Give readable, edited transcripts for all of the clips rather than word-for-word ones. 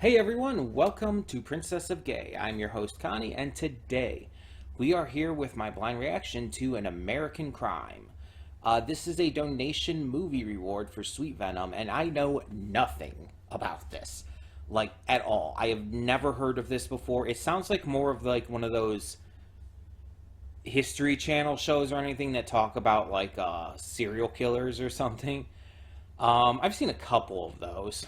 Hey everyone, welcome to Princess of Gay. I'm your host Connie, and today we are here with my blind reaction to An American Crime. This is a donation movie reward for Sweet Venom, and I know nothing about this, like at all. I have never heard of this before. It sounds like more of like one of those History Channel shows or anything that talk about like serial killers or something. I've seen a couple of those.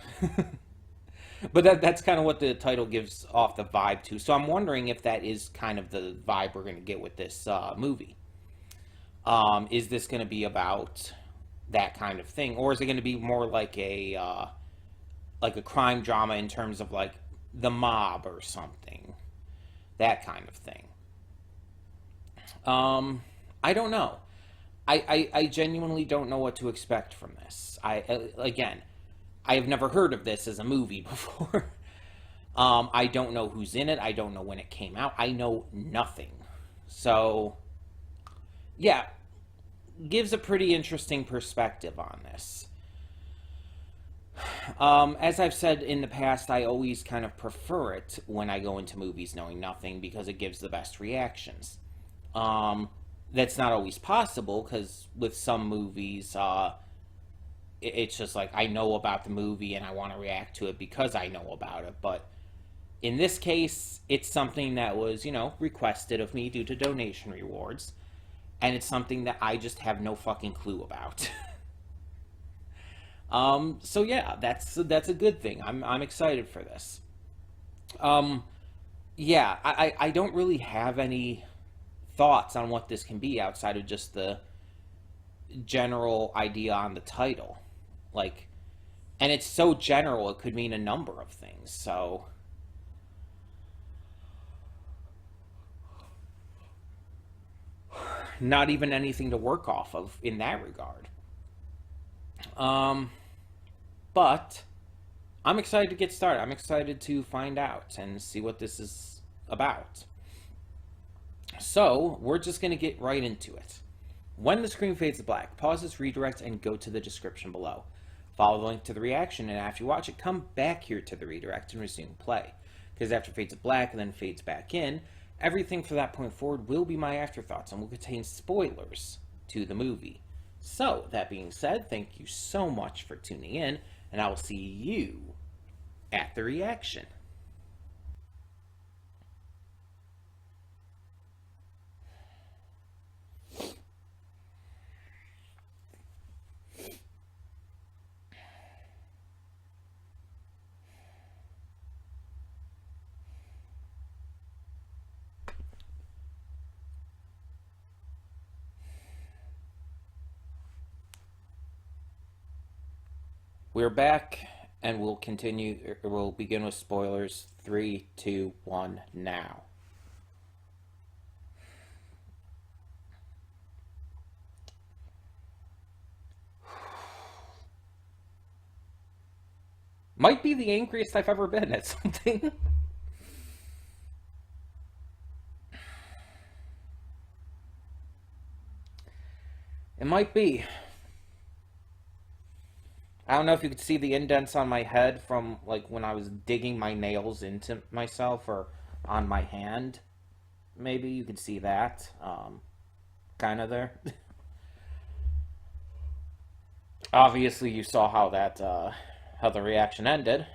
But that's kind of what the title gives off the vibe to. So I'm wondering if that is kind of the vibe we're going to get with this movie. Is this going to be about that kind of thing, or is it going to be more like a crime drama in terms of like the mob or something, that kind of thing? I don't know. I genuinely don't know what to expect from this. Again, I have never heard of this as a movie before. I don't know who's in it. I don't know when it came out. I know nothing. So, yeah, gives a pretty interesting perspective on this. As I've said in the past, I always kind of prefer it when I go into movies knowing nothing because it gives the best reactions. That's not always possible because with some movies, it's just like I know about the movie and I want to react to it because I know about it. But in this case, it's something that was, requested of me due to donation rewards. And it's something that I just have no fucking clue about. So yeah, that's a good thing. I'm excited for this. Yeah, I don't really have any thoughts on what this can be outside of just the general idea on the title. Like, and it's so general, it could mean a number of things. So, not even anything to work off of in that regard. Um, but I'm excited to get started. I'm excited to find out and see what this is about. So, we're just going to get right into it. When the screen fades to black, pause this redirect and go to the description below. Follow the link to the reaction, and after you watch it, come back here to the redirect and resume play. Because after it fades to black and then fades back in, everything from that point forward will be my afterthoughts and will contain spoilers to the movie. So, that being said, thank you so much for tuning in, and I will see you at the reaction. We're back, and we'll continue. We'll begin with spoilers. 3, 2, 1, now. Might be the angriest I've ever been at something. It might be. I don't know if you could see the indents on my head from like when I was digging my nails into myself or on my hand. Maybe you could see that. Kind of there. Obviously, you saw how the reaction ended.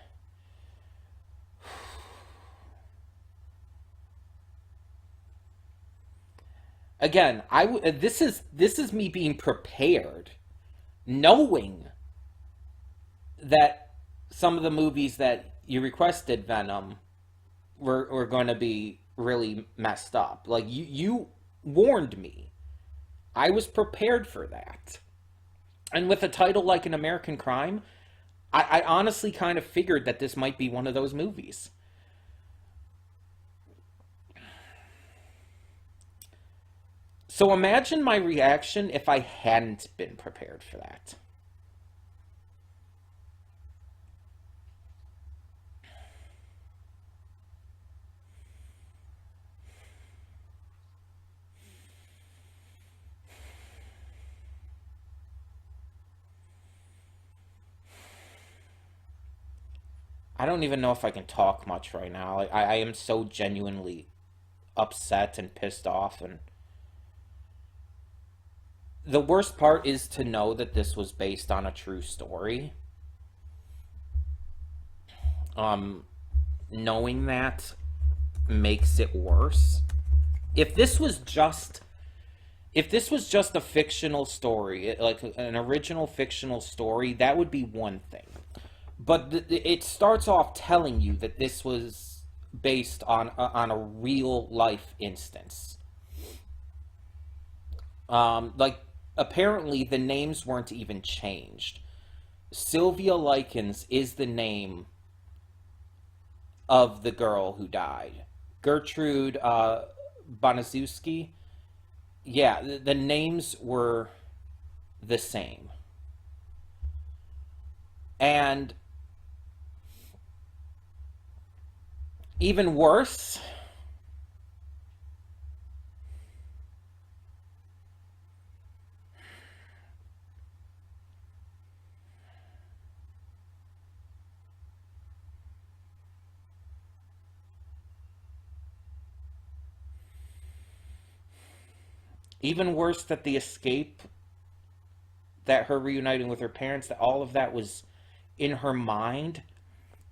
Again, this is me being prepared, knowing that some of the movies that you requested, Venom, were going to be really messed up. Like, you warned me. I was prepared for that. And with a title like An American Crime, I honestly kind of figured that this might be one of those movies. So imagine my reaction if I hadn't been prepared for that. I don't even know if I can talk much right now. Like, I am so genuinely upset and pissed off, and the worst part is to know that this was based on a true story. Um, Knowing that makes it worse. If this was just if this was just a fictional story, like an original fictional story, that would be one thing. But it starts off telling you that this was based on a real life instance. Like apparently the names weren't even changed. Sylvia Likens is the name of the girl who died. Gertrude Bonaszewski. Yeah, the names were the same. And even worse, even worse that the escape, that her reuniting with her parents, that all of that was in her mind,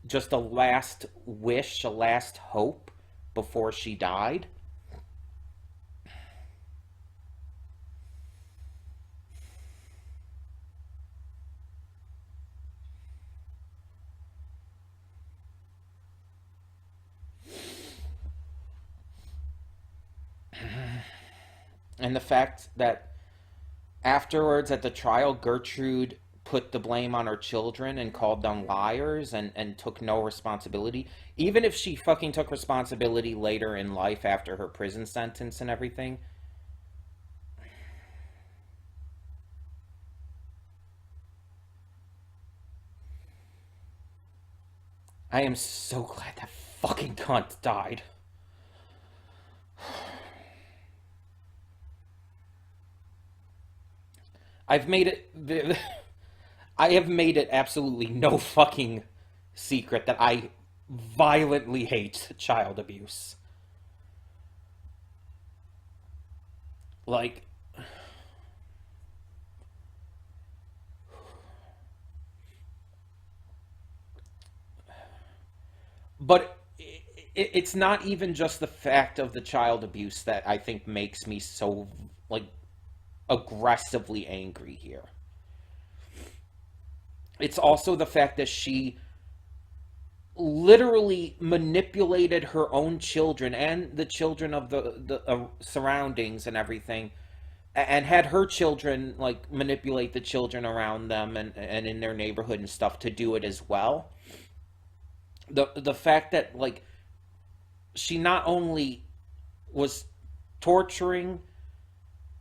just a last wish, a last hope before she died. And the fact that afterwards at the trial, Gertrude put the blame on her children and called them liars and took no responsibility. Even if she fucking took responsibility later in life after her prison sentence and everything. I am so glad that fucking cunt died. I've made it. I have made it absolutely no fucking secret that I violently hate child abuse. Like, but it's not even just the fact of the child abuse that I think makes me so, like, aggressively angry here. It's also the fact that she literally manipulated her own children and the children of the surroundings and everything, and had her children like manipulate the children around them and in their neighborhood and stuff to do it as well. The fact that like she not only was torturing,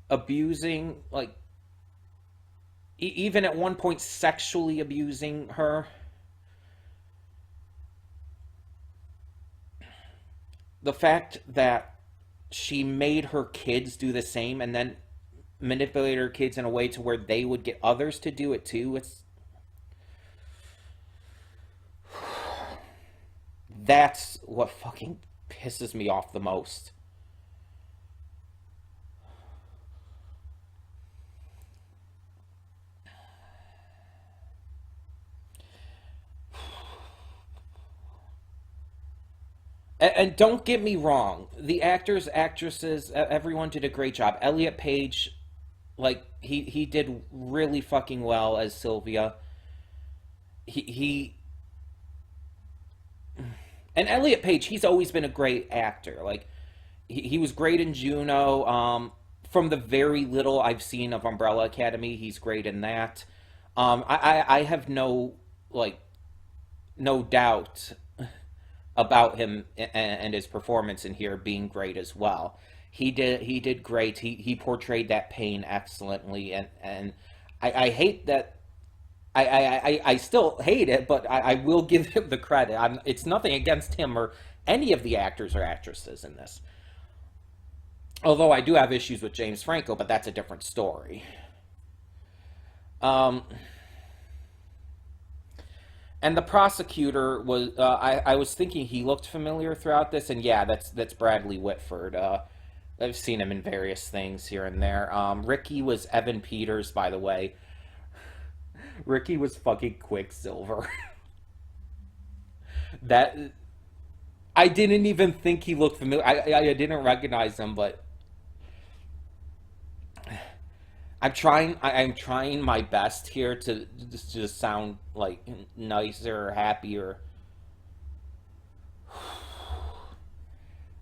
abusing, like even at one point sexually abusing her, the fact that she made her kids do the same and then manipulate her kids in a way to where they would get others to do it too. It's That's what fucking pisses me off the most. And don't get me wrong, the actors, actresses, everyone did a great job. Elliot Page, like he did really fucking well as Sylvia. He and Elliot Page, he's always been a great actor. Like he was great in Juno. From the very little I've seen of Umbrella Academy, he's great in that. I have like no doubt about him and his performance in here being great as well. He did great. He portrayed that pain excellently, and I hate that. I still hate it, but I will give him the credit. It's nothing against him or any of the actors or actresses in this. Although I do have issues with James Franco, but that's a different story. Um, And the prosecutor was, I was thinking he looked familiar throughout this, and yeah, that's Bradley Whitford. I've seen him in various things here and there. Ricky was Evan Peters, by the way. Ricky was fucking Quicksilver. That I didn't even think he looked familiar. I didn't recognize him, but I'm trying my best here to just sound like nicer or happier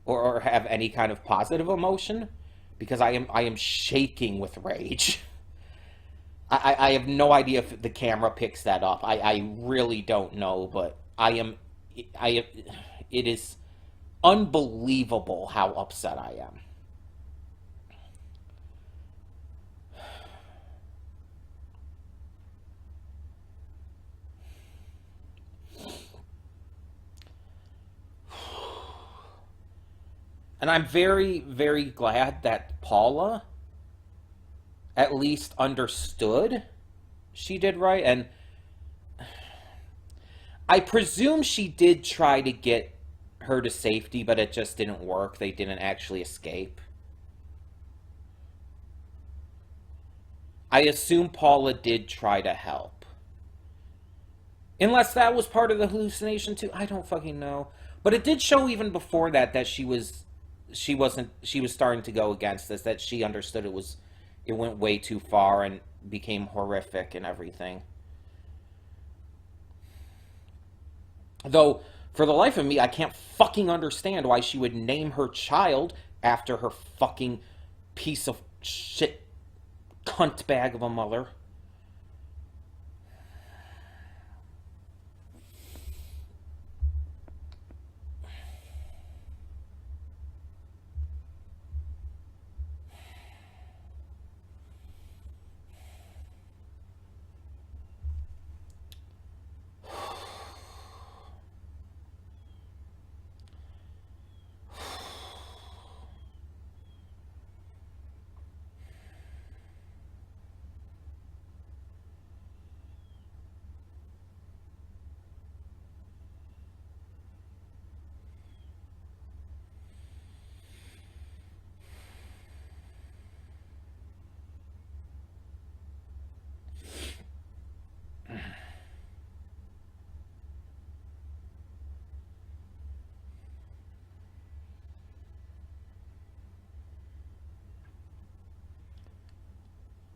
or have any kind of positive emotion because I am shaking with rage. I have no idea if the camera picks that up. I really don't know, but I am it is unbelievable how upset I am. And I'm very, very glad that Paula at least understood she did right. And I presume she did try to get her to safety, but it just didn't work. They didn't actually escape. I assume Paula did try to help. Unless that was part of the hallucination too. I don't fucking know. But it did show even before that that she was starting to go against this, that she understood it went way too far and became horrific and everything. Though for the life of me I can't fucking understand why she would name her child after her fucking piece of shit cunt bag of a mother.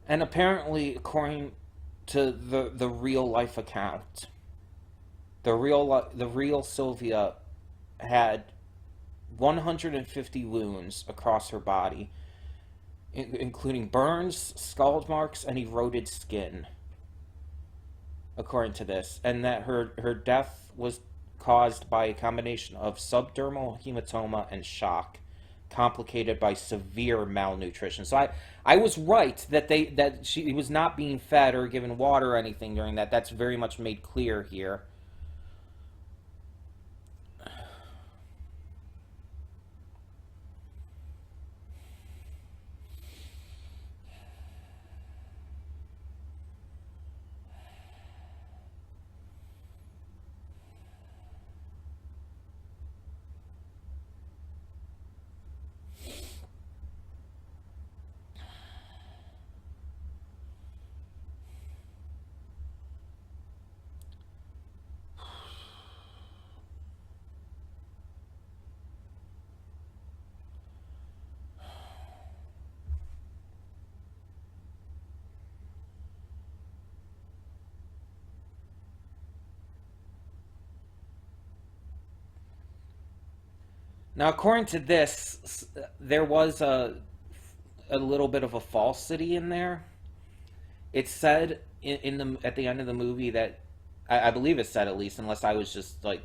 And apparently, according to the real life account, the real Sylvia had 150 wounds across her body, including burns, scald marks, and eroded skin. According to this, and that her death was caused by a combination of subdermal hematoma and shock, complicated by severe malnutrition. So I was right that that she was not being fed or given water or anything during that. That's very much made clear here. Now, according to this, there was a little bit of a falsity in there. It said in the at the end of the movie that I believe it said, at least, unless I was just like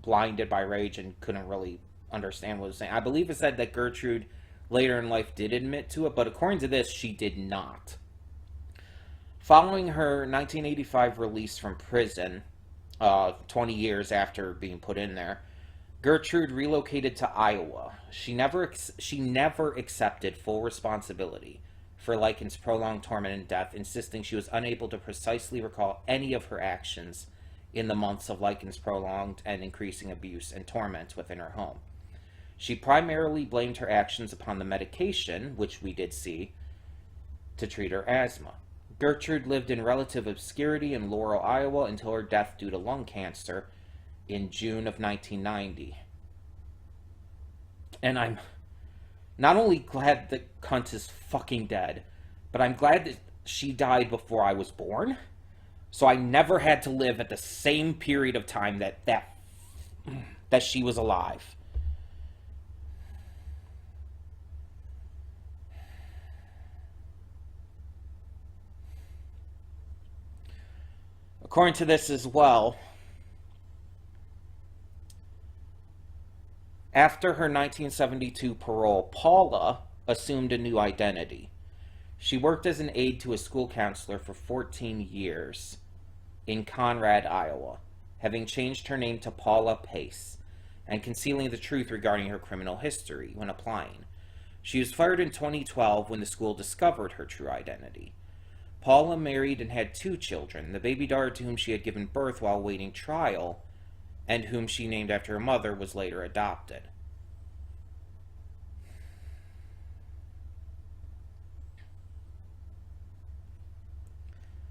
blinded by rage and couldn't really understand what it was saying. I believe it said that Gertrude later in life did admit to it, but according to this, she did not. Following her 1985 release from prison, 20 years after being put in there, Gertrude relocated to Iowa. She never accepted full responsibility for Lycan's prolonged torment and death, insisting she was unable to precisely recall any of her actions in the months of Lycan's prolonged and increasing abuse and torment within her home. She primarily blamed her actions upon the medication, which we did see, to treat her asthma. Gertrude lived in relative obscurity in Laurel, Iowa until her death due to lung cancer in June of 1990. And I'm not only glad that cunt is fucking dead, but I'm glad that she died before I was born, so I never had to live at the same period of time that she was alive. According to this as well, after her 1972 parole, Paula assumed a new identity. She worked as an aide to a school counselor for 14 years in Conrad, Iowa, having changed her name to Paula Pace and concealing the truth regarding her criminal history when applying. She was fired in 2012 when the school discovered her true identity. Paula married and had 2 children, the baby daughter to whom she had given birth while waiting trial, and whom she named after her mother, was later adopted.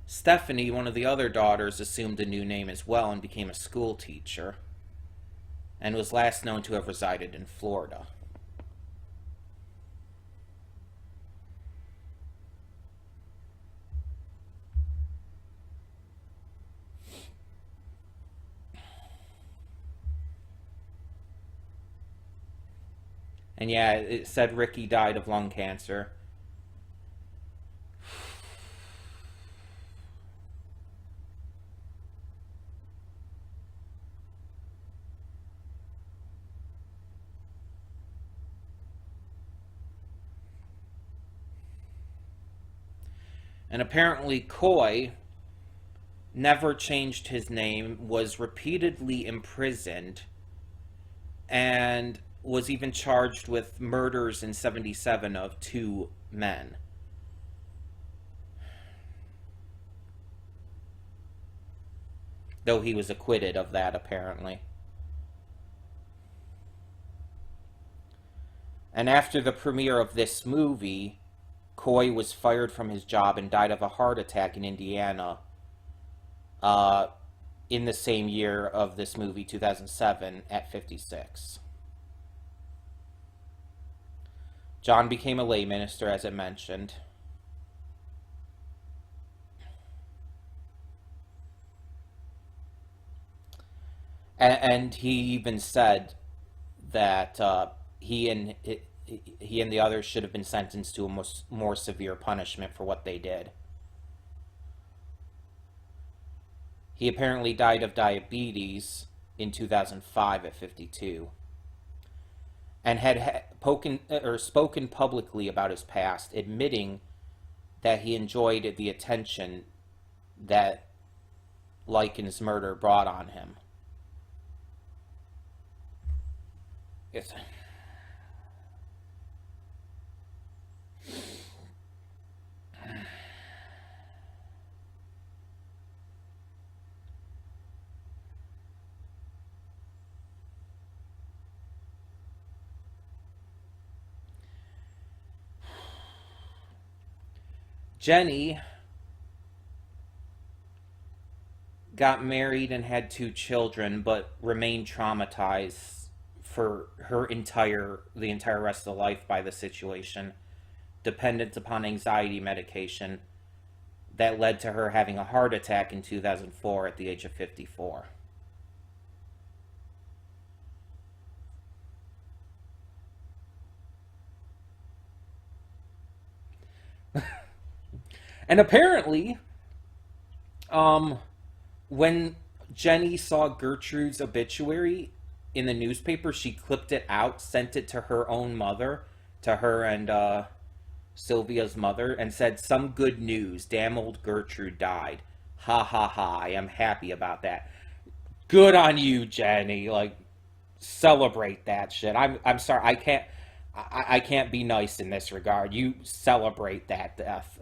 Stephanie, one of the other daughters, assumed a new name as well and became a school teacher, and was last known to have resided in Florida. And yeah, it said Ricky died of lung cancer. And apparently Coy never changed his name, was repeatedly imprisoned, and was even charged with murders in 77 of 2 men. Though he was acquitted of that, apparently. And after the premiere of this movie, Coy was fired from his job and died of a heart attack in Indiana in the same year of this movie, 2007, at 56. John became a lay minister, as it mentioned. And he even said that he and the others should have been sentenced to a more severe punishment for what they did. He apparently died of diabetes in 2005 at 52. And had spoken publicly about his past, admitting that he enjoyed the attention that Lycan's murder brought on him. Yes. Jenny got married and had 2 children, but remained traumatized for the entire rest of life by the situation, dependent upon anxiety medication that led to her having a heart attack in 2004 at the age of 54. And apparently, when Jenny saw Gertrude's obituary in the newspaper, she clipped it out, sent it to her own mother, to her and Sylvia's mother, and said, "Some good news. Damn old Gertrude died. Ha ha ha. I am happy about that." Good on you, Jenny. Like, celebrate that shit. I'm sorry. I can't be nice in this regard. You celebrate that death.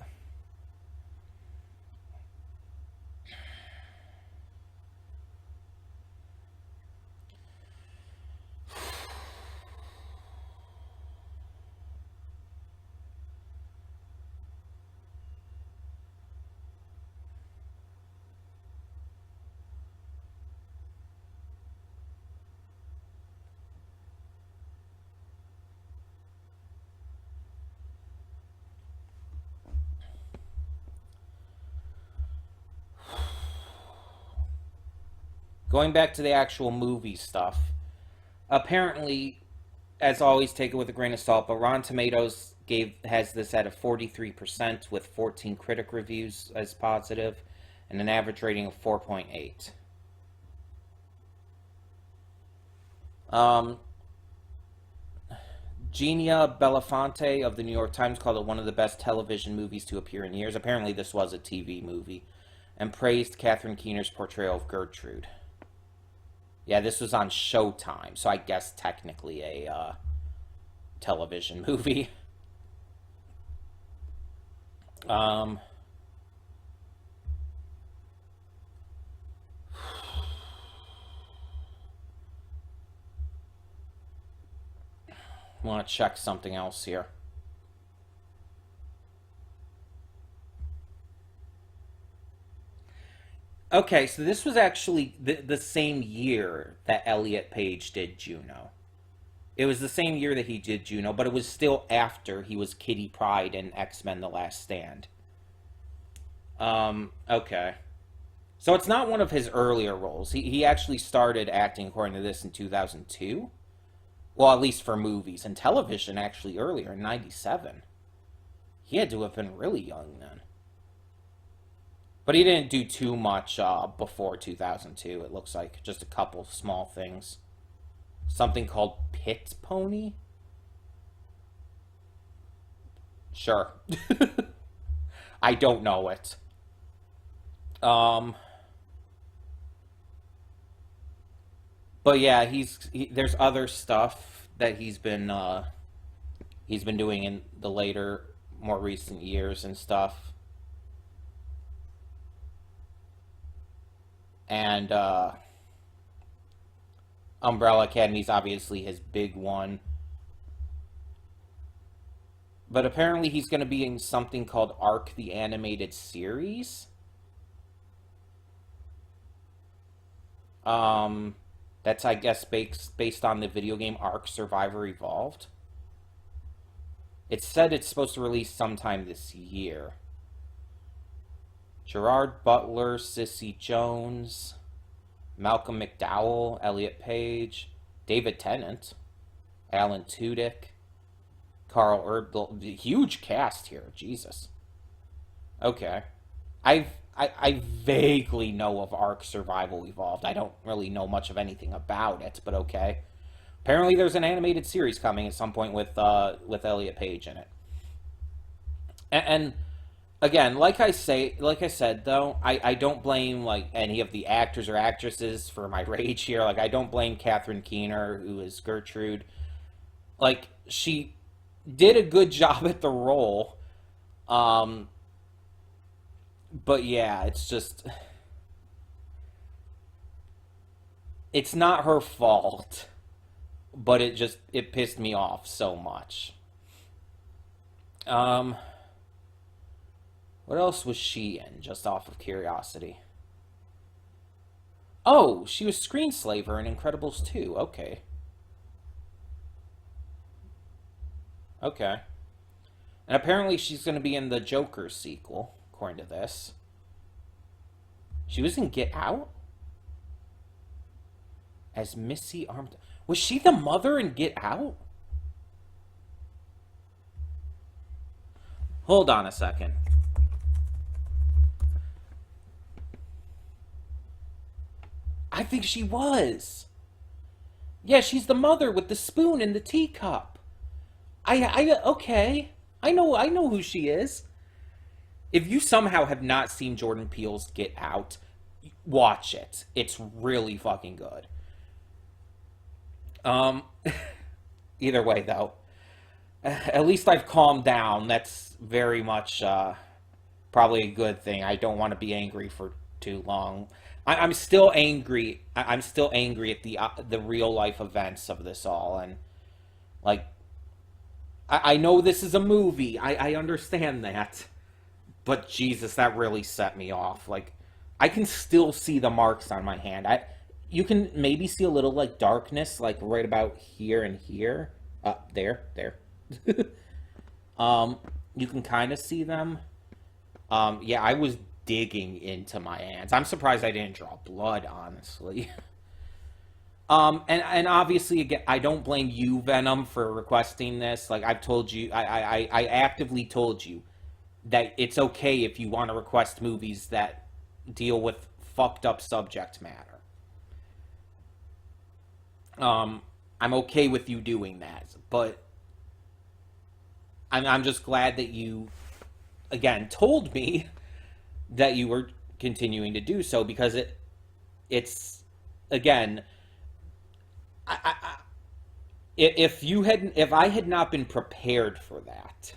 Going back to the actual movie stuff, apparently, as always, take it with a grain of salt, but Rotten Tomatoes has this at a 43% with 14 critic reviews as positive and an average rating of 4.8. Genia Belafonte of the New York Times called it one of the best television movies to appear in years. Apparently this was a TV movie. And praised Catherine Keener's portrayal of Gertrude. Yeah, this was on Showtime, so I guess technically a television movie. I want to check something else here. Okay, so this was actually the same year that Elliot Page did Juno. It was the same year that he did Juno, but it was still after he was Kitty Pryde in X-Men The Last Stand. Okay. So it's not one of his earlier roles. He actually started acting, according to this, in 2002. Well, at least for movies. And television, actually, earlier, in 97. He had to have been really young then. But he didn't do too much before 2002, it looks like. Just a couple small things. Something called Pit Pony? Sure. I don't know it. But yeah, there's other stuff that he's been doing in the later, more recent years and stuff. And Umbrella Academy is obviously his big one. But apparently he's going to be in something called Arc the Animated Series. That's, I guess, based on the video game Ark Survivor Evolved. It said it's supposed to release sometime this year. Gerard Butler, Cissy Jones, Malcolm McDowell, Elliot Page, David Tennant, Alan Tudyk, Carl Urban. Huge cast here, Jesus. Okay. I vaguely know of Ark Survival Evolved. I don't really know much of anything about it, but okay. Apparently there's an animated series coming at some point with Elliot Page in it. And again, like I said though, I don't blame like any of the actors or actresses for my rage here. Like I don't blame Catherine Keener, who is Gertrude. Like she did a good job at the role. But yeah, it's not her fault, but it pissed me off so much. Um, what else was she in, just off of curiosity? Oh, she was Screenslaver in Incredibles 2. Okay. Okay. And apparently she's going to be in the Joker sequel, according to this. She was in Get Out? As Missy Armstrong. Was she the mother in Get Out? Hold on a second. I think she was. Yeah, she's the mother with the spoon and the teacup. Okay. I know who she is. If you somehow have not seen Jordan Peele's Get Out, watch it. It's really fucking good. Um, Either way, though, at least I've calmed down. That's very much probably a good thing. I don't want to be angry for too long. I'm still angry. I'm still angry at the real life events of this all, and like I know this is a movie. I understand that. But Jesus, that really set me off. Like, I can still see the marks on my hand. You can maybe see a little, like, darkness, like, right about here and here. There. You can kind of see them. Yeah, I was digging into my hands. I'm surprised I didn't draw blood, honestly. And obviously, again, I don't blame you, Venom, for requesting this. Like I've told you, I actively told you that it's okay if you want to request movies that deal with fucked up subject matter. I'm okay with you doing that, but I'm just glad that you, again, told me that you were continuing to do so, because it's again, if I had not been prepared for that,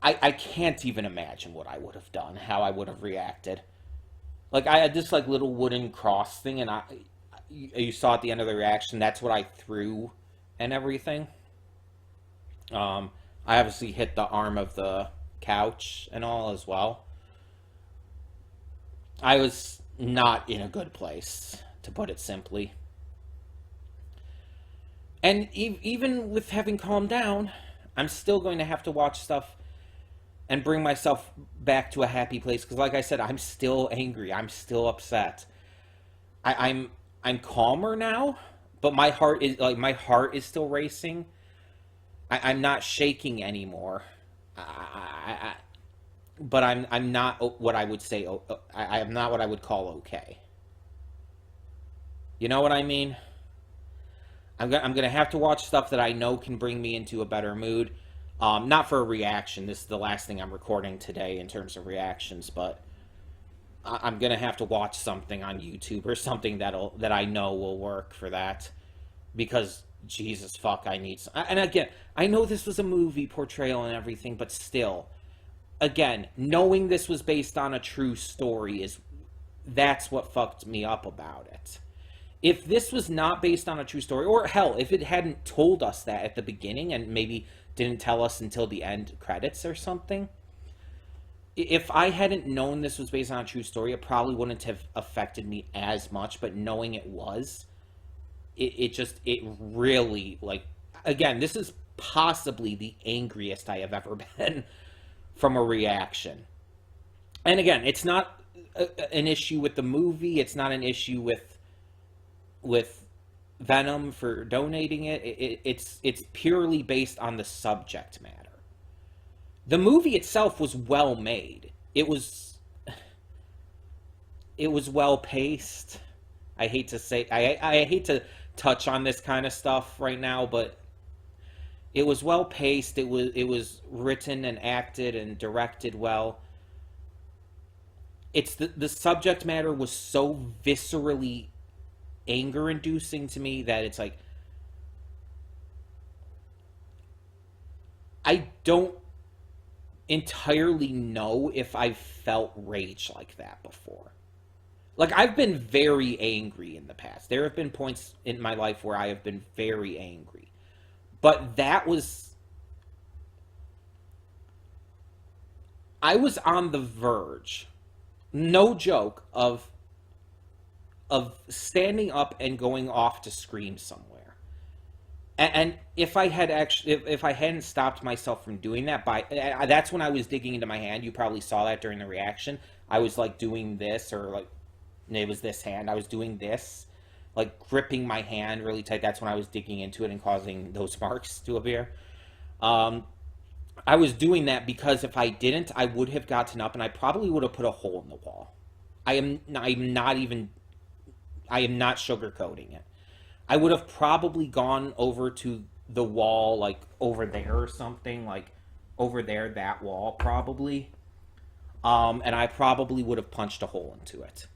I can't even imagine what I would have done, how I would have reacted. Like I had this like little wooden cross thing, and you saw at the end of the reaction, that's what I threw and everything. I obviously hit the arm of the couch and all as well. I was not in a good place, to put it simply. And even with having calmed down, I'm still going to have to watch stuff and bring myself back to a happy place. Because, like I said, I'm still angry. I'm still upset. I'm calmer now, but my heart is still racing. I'm not shaking anymore. But I'm not what I would say. I am not what I would call okay. You know what I mean? I'm gonna have to watch stuff that I know can bring me into a better mood. Not for a reaction. This is the last thing I'm recording today in terms of reactions, but I'm gonna have to watch something on YouTube or something that I know will work for that, because Jesus fuck, I need some. And again, I know this was a movie portrayal and everything, but still, again, knowing this was based on a true story that's what fucked me up about it. If this was not based on a true story, or hell, if it hadn't told us that at the beginning and maybe didn't tell us until the end credits or something, if I hadn't known this was based on a true story, it probably wouldn't have affected me as much. But knowing it was, it really, like, again, this is possibly the angriest I have ever been from a reaction. And again, it's not an issue with the movie. It's not an issue with Venom for donating it. It's purely based on the subject matter. The movie itself was well made. It was well paced. I hate to say, I hate to touch on this kind of stuff right now, but it was well paced. It was written and acted and directed well. It's the subject matter was so viscerally anger inducing to me that it's like, I don't entirely know if I've felt rage like that before. Like, I've been very angry in the past. There have been points in my life where I have been very angry. But I was on the verge, no joke, of standing up and going off to scream somewhere. And if I hadn't stopped myself from doing that, that's when I was digging into my hand. You probably saw that during the reaction. I was like doing this, or like, it was this hand. I was doing this, like gripping my hand really tight. That's when I was digging into it and causing those marks to appear. I was doing that because if I didn't, I would have gotten up and I probably would have put a hole in the wall. I'm not sugarcoating it. I would have probably gone over to the wall, like over there or something, like over there, that wall probably. And I probably would have punched a hole into it.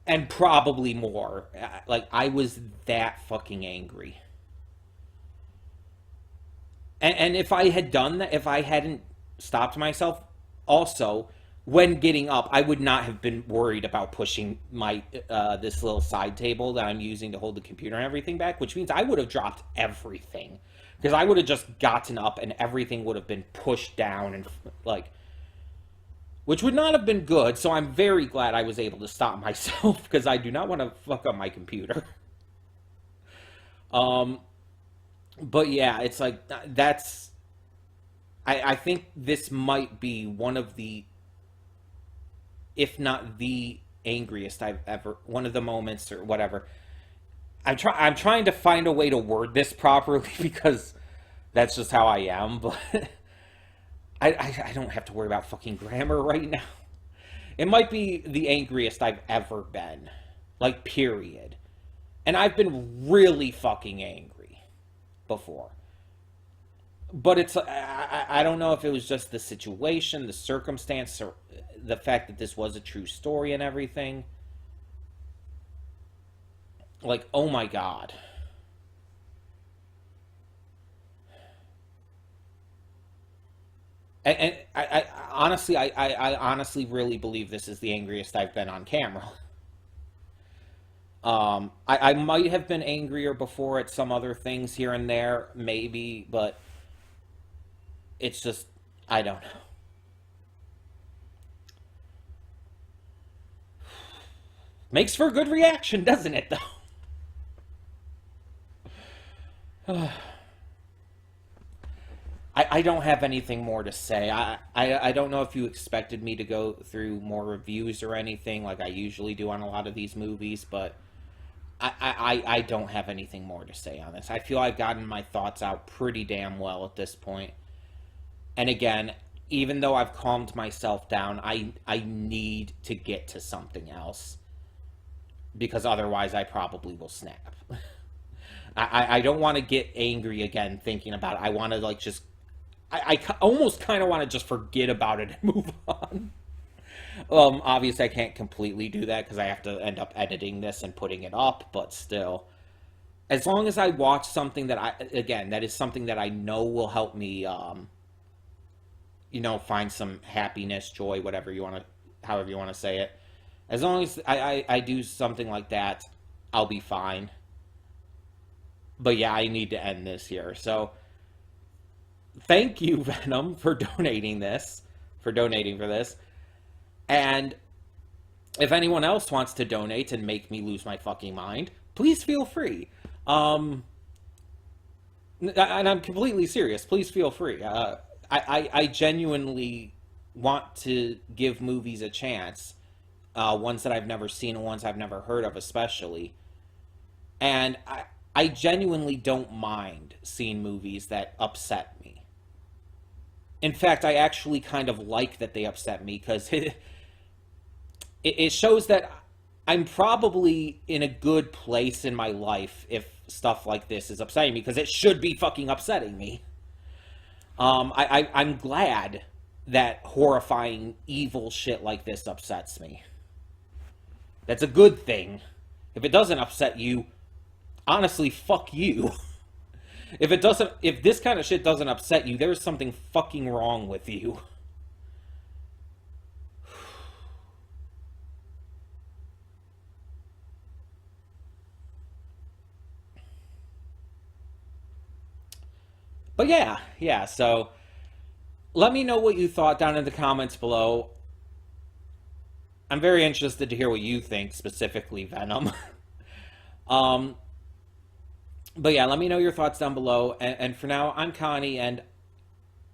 And probably more. Like, I was that fucking angry. And if I had done that, if I hadn't stopped myself, also, when getting up, I would not have been worried about pushing my this little side table that I'm using to hold the computer and everything back, which means I would have dropped everything. Because I would have just gotten up and everything would have been pushed down and, like, which would not have been good. So I'm very glad I was able to stop myself, because I do not want to fuck up my computer. But yeah, it's like, I think this might be one of the, if not the angriest I've ever, one of the moments or whatever. I'm trying to find a way to word this properly because that's just how I am, but I don't have to worry about fucking grammar right now. It might be the angriest I've ever been. Like, period. And I've been really fucking angry before. But it's, I don't know if it was just the situation, the circumstance, or the fact that this was a true story and everything. Like, oh my God. And I honestly, I honestly really believe this is the angriest I've been on camera. I might have been angrier before at some other things here and there, maybe, but it's just, I don't know. Makes for a good reaction, doesn't it, though? I don't have anything more to say. I don't know if you expected me to go through more reviews or anything like I usually do on a lot of these movies, but I don't have anything more to say on this. I feel I've gotten my thoughts out pretty damn well at this point. And again, even though I've calmed myself down, I need to get to something else. Because otherwise I probably will snap. I don't want to get angry again thinking about it. I want to like just... I almost kind of want to just forget about it and move on. Obviously I can't completely do that because I have to end up editing this and putting it up, but still. As long as I watch something that that is something that I know will help me, find some happiness, joy, however you want to say it. As long as I do something like that, I'll be fine. But yeah, I need to end this here. So, thank you, Venom, for donating for this. And if anyone else wants to donate and make me lose my fucking mind, please feel free. And I'm completely serious. Please feel free. I genuinely want to give movies a chance. Ones that I've never seen and ones I've never heard of especially. And I genuinely don't mind seeing movies that upset me. In fact, I actually kind of like that they upset me because it shows that I'm probably in a good place in my life if stuff like this is upsetting me, because it should be fucking upsetting me. I'm glad that horrifying, evil shit like this upsets me. That's a good thing. If it doesn't upset you, honestly, fuck you. If this kind of shit doesn't upset you, there's something fucking wrong with you. But yeah, so let me know what you thought down in the comments below. I'm very interested to hear what you think, specifically Venom. But yeah, let me know your thoughts down below. And for now, I'm Connie, and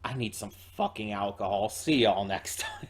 I need some fucking alcohol. See y'all next time.